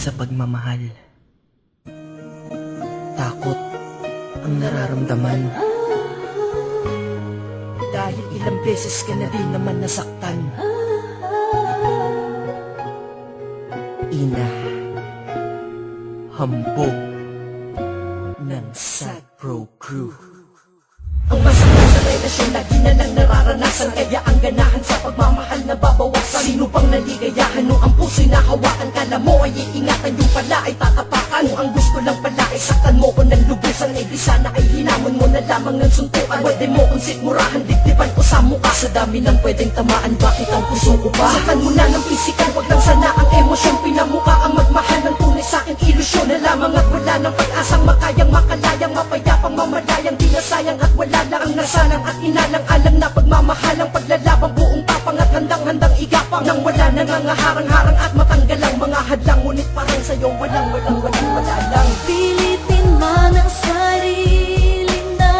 sa pagmamahal. Takot ang nararamdaman, dahil ilang beses ka na din naman nasaktan. Ina, hambog ng Sad Bro Crew. Ang masakit sa relasyon lagi na lang nararanasan, kaya ang ganahan sa pagmamahal na babawasan. Sino bang naligayahan nung ang puso'y nahawakan? Kala mo ay iingatan, yung pala ay tatapakan. Kung ang gusto lang pala ay saktan mo ko ng lubusan, eh di sana ay hinamon mo na lamang ng suntukan. Pwede mo kong sikmurahan, dibdiban ko sa mukha. Sa dami ng pwedeng tamaan, bakit ang puso ko ba? Saktan mo na ng pisikal, wag lang sana ang emosyon. Pinamukha ang magmahal ng tunay sa'kin, ilusyon na lamang at wala ng pag-asang makayang makalayang, mapayapang mamalayang. Di na sayang at wala lang ang nasalang at inalang-alang na pagmamahalang, paglalabang buong tapang at handang-handang igapang. Nang wala na nga harang-harang at matanggal ang mga hadlang, ngunit parang sa'yo wala lang. Pilitin man ang sarili na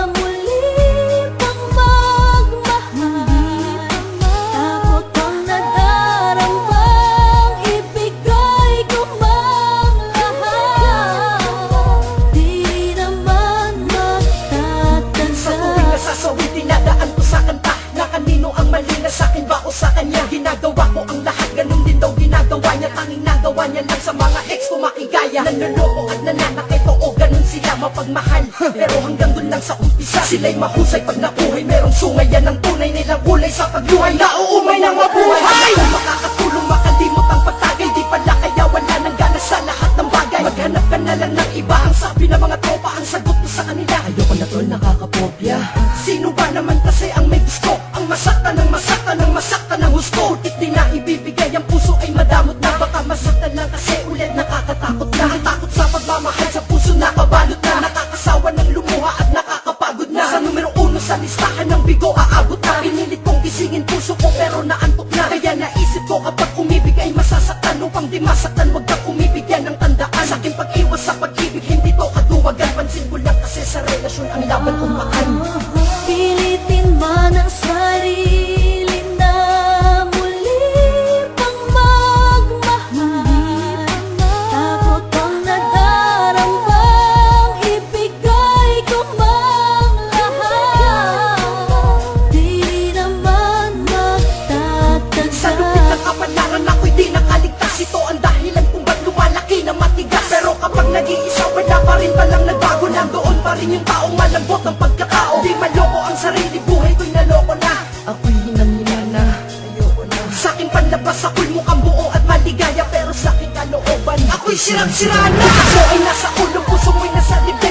muli pang magmahal. Takot ang nadarambang, ibigay ko mang lahat. Di naman magtatagal. Sa tuwing nasasawid, dinadaan ko sa kanta na kanino ang mali, na sa'kin ba o sa kanya? Ginagawa ko ang lahat, ganun din daw ginagawa niya. Tanging nagawa niya lang sa mga ex ko makigaya. Nanloloko at nananakit, oo ganun sila mapagmahal. Pero hanggang dun lang sa umpisa, sila'y mahusay pag nabuhay. Merong sungay yan ang tunay nilang kulay sa pagluhay, nauumay ng mabuhay. Kung makakatulong makalimot ang pagtagay, di pala kaya wala nang gana sa lahat ng bagay. Maghanap ka na lang ng iba, ang sabi ng mga tropa, ang sagot ko sa kanila, ayoko na tol, nakakapopya. Sino ba naman kasi ang may gusto? Ang masaktan ng masaktan ng masaktan ng husto. Utit di na ibibigay, ang puso ay madamot na. Baka masaktan lang kasi ulit nakakatakot na. Ang takot sa pagmamahal sa puso nakabalot na. Nakakasawa ng lumuha at nakakapagod na. Sa numero 1 sa listahan ng bigo aabot na. Pinilit kong gisingin puso ko pero naantok na. Kaya naisip ko kapag umibig ay masasaktan. Upang di masaktan wag kang umibigyan ng tandaan. Sa aking pag-iwas sa pag-ibig hindi to kaduwagan. Pansin ko lang kasi sa relasyon ang laban umaan. Pilitin man ang sarili na muli pang magmahal. Takot ang nadarambang, ibigay ko mang lahat. Di naman magtatagal. Sa lupit ng kapalaran ako'y di nakaligtas. Ito ang dahilan kung ba't lumalaki na matigas. Pero kapag nag-iisa wala pa rin palang nagbago. Nandoon pa rin yung taong malambot ng pagkatao. Di maloko ang sarili, buhay ko'y naloko na. Ako'y hinang-hina na, ayoko na. Sa'king panlabas ako'y mukhang buo at maligaya, pero sa'king kalooban ako'y sirang-sira na. Puso ay nasa ulo, puso mo'y nasa libya.